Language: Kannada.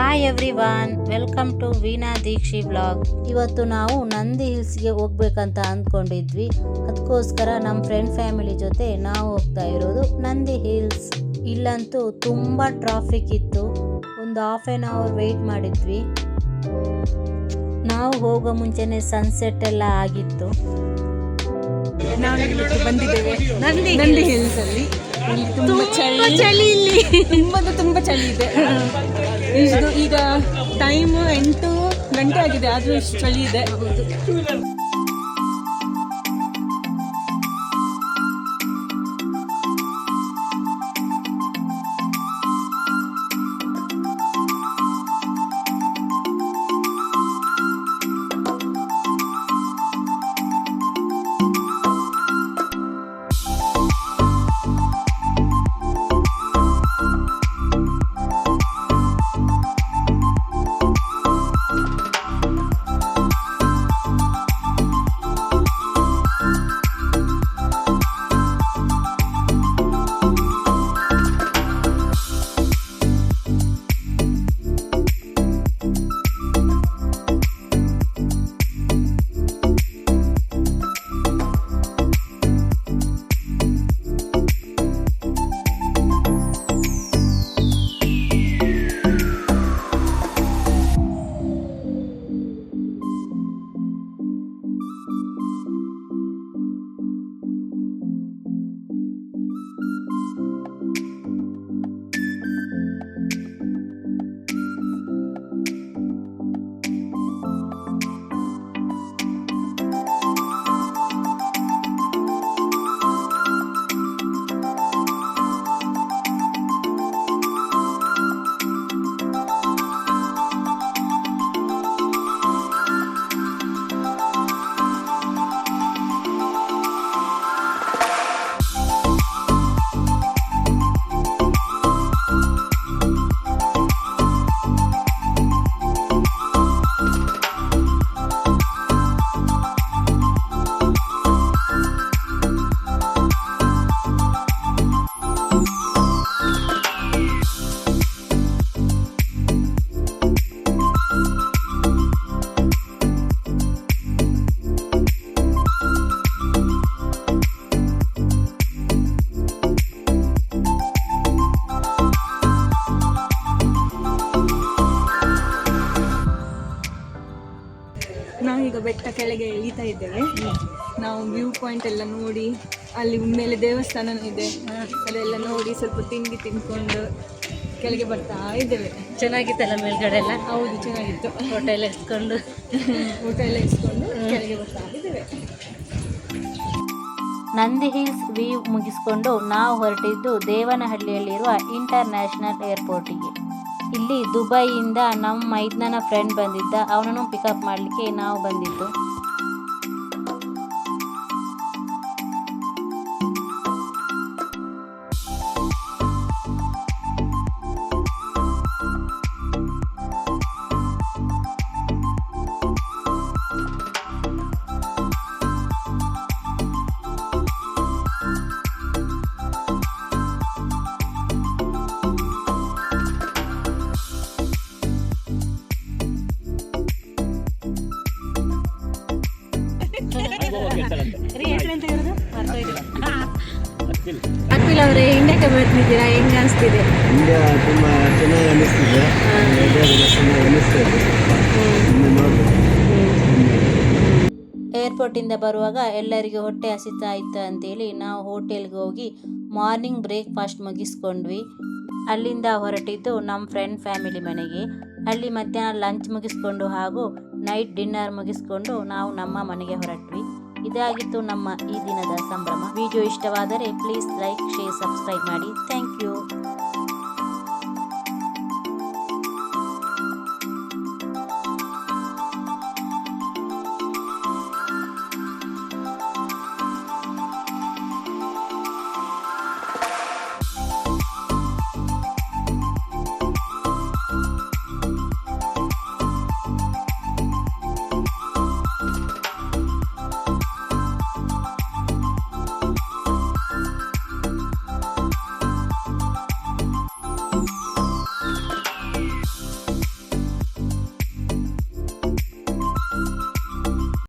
Hi everyone, welcome to Veena Deekshi vlog. ಇವತ್ತು ನಾವು ನಂದಿ ಹಿಲ್ಸ್ಗೆ ಹೋಗ್ಬೇಕಂತ ಅಂದ್ಕೊಂಡಿದ್ವಿ. ಅದಕ್ಕೋಸ್ಕರ ನಮ್ಮ ಫ್ರೆಂಡ್ ಫ್ಯಾಮಿಲಿ ಜೊತೆ ನಾವು ಹೋಗ್ತಾ ಇರೋದು ನಂದಿ ಹಿಲ್ಸ್. ಇಲ್ಲಂತೂ ತುಂಬ ಟ್ರಾಫಿಕ್ ಇತ್ತು. ಒಂದು ಹಾಫ್ ಆನ್ ಅವರ್ ವೆಯ್ಟ್ ಮಾಡಿದ್ವಿ. ನಾವು ಹೋಗೋ ಮುಂಚೆನೆ ಸನ್ಸೆಟ್ ಎಲ್ಲ ಆಗಿತ್ತು. ನಾವು ಬಂದಿದ್ದೇವೆ ನಂದಿ ಹಿಲ್ಸ್ ಅಲ್ಲಿ. ಇಲ್ಲಿ ತುಂಬ ಚಳಿ, ಇಲ್ಲಿ ತುಂಬ ಚಳಿ ಇದೆ. ಈಗ ಟೈಮ್ 8 ಗಂಟೆ ಆಗಿದೆ, ಆದ್ರೂ ಇಷ್ಟು ಚಳಿ ಇದೆ. ನಾವೀಗ ಬೆಟ್ಟ ಕೆಳಗೆ ಇಳಿತಾ ಇದ್ದೇವೆ. ನಾವು ವ್ಯೂ ಪಾಯಿಂಟ್ ಎಲ್ಲ ನೋಡಿ, ಅಲ್ಲಿ ಮೇಲೆ ದೇವಸ್ಥಾನ ಇದೆ, ಅದೆಲ್ಲ ನೋಡಿ ಸ್ವಲ್ಪ ತಿಂಡಿ ತಿನ್ಕೊಂಡು ಕೆಳಗೆ ಬರ್ತಾ ಇದ್ದೇವೆ. ಚೆನ್ನಾಗಿತ್ತಲ್ಲ ಮೇಲ್ಗಡೆ ಎಲ್ಲ? ಹೌದು, ಚೆನ್ನಾಗಿತ್ತು. ಊಟ ಎಲ್ಲ ಇಸ್ಕೊಂಡು ಕೆಳಗೆ ಬರ್ತಾ ಇದ್ದೇವೆ. ನಂದಿ ಹಿಲ್ಸ್ ವ್ಯೂ ಮುಗಿಸ್ಕೊಂಡು ನಾವು ಹೊರಟಿದ್ದು ದೇವನಹಳ್ಳಿಯಲ್ಲಿರುವ ಇಂಟರ್ನ್ಯಾಷನಲ್ ಏರ್ಪೋರ್ಟಿಗೆ. ಇಲ್ಲಿ ದುಬೈಯಿಂದ ನಮ್ಮ ಮೈದ್ನನ ಫ್ರೆಂಡ್ ಬಂದಿದ್ದ, ಅವನನ್ನು ಪಿಕಪ್ ಮಾಡಲಿಕ್ಕೆ ನಾವು ಬಂದಿದ್ದು. ಅಖಿಲ್ ಅವರೇ, ಇಂಡಿಯಾಕ್ಕೆ ಬರ್ತಿದ್ದೀರಾ, ಹೆಂಗೆ ಅನಿಸ್ತಿದೆ? ಇಂಡಿಯಾ ತುಂಬ ಚೆನ್ನಾಗಿ ಅನ್ನಿಸ್ತಿದೆ. ಏರ್ಪೋರ್ಟಿಂದ ಬರುವಾಗ ಎಲ್ಲರಿಗೂ ಹೊಟ್ಟೆ ಹಸಿತಾ ಇತ್ತು ಅಂತೇಳಿ ನಾವು ಹೋಟೆಲ್ಗೆ ಹೋಗಿ ಮಾರ್ನಿಂಗ್ ಬ್ರೇಕ್ಫಾಸ್ಟ್ ಮುಗಿಸ್ಕೊಂಡ್ವಿ. ಅಲ್ಲಿಂದ ಹೊರಟಿದ್ದು ನಮ್ಮ ಫ್ರೆಂಡ್ ಫ್ಯಾಮಿಲಿ ಮನೆಗೆ. ಅಲ್ಲಿ ಮಧ್ಯಾಹ್ನ ಲಂಚ್ ಮುಗಿಸ್ಕೊಂಡು ಹಾಗೂ ನೈಟ್ ಡಿನ್ನರ್ ಮುಗಿಸ್ಕೊಂಡು ನಾವು ನಮ್ಮ ಮನೆಗೆ ಹೊರಟ್ವಿ. ಇದಾಗಿತ್ತು ನಮ್ಮ ಈ ದಿನದ ಸಂಭ್ರಮ. ವಿಡಿಯೋ ಇಷ್ಟವಾದರೆ ಪ್ಲೀಸ್ ಲೈಕ್, ಶೇರ್, ಸಬ್ಸ್ಕ್ರೈಬ್ ಮಾಡಿ. Thank you.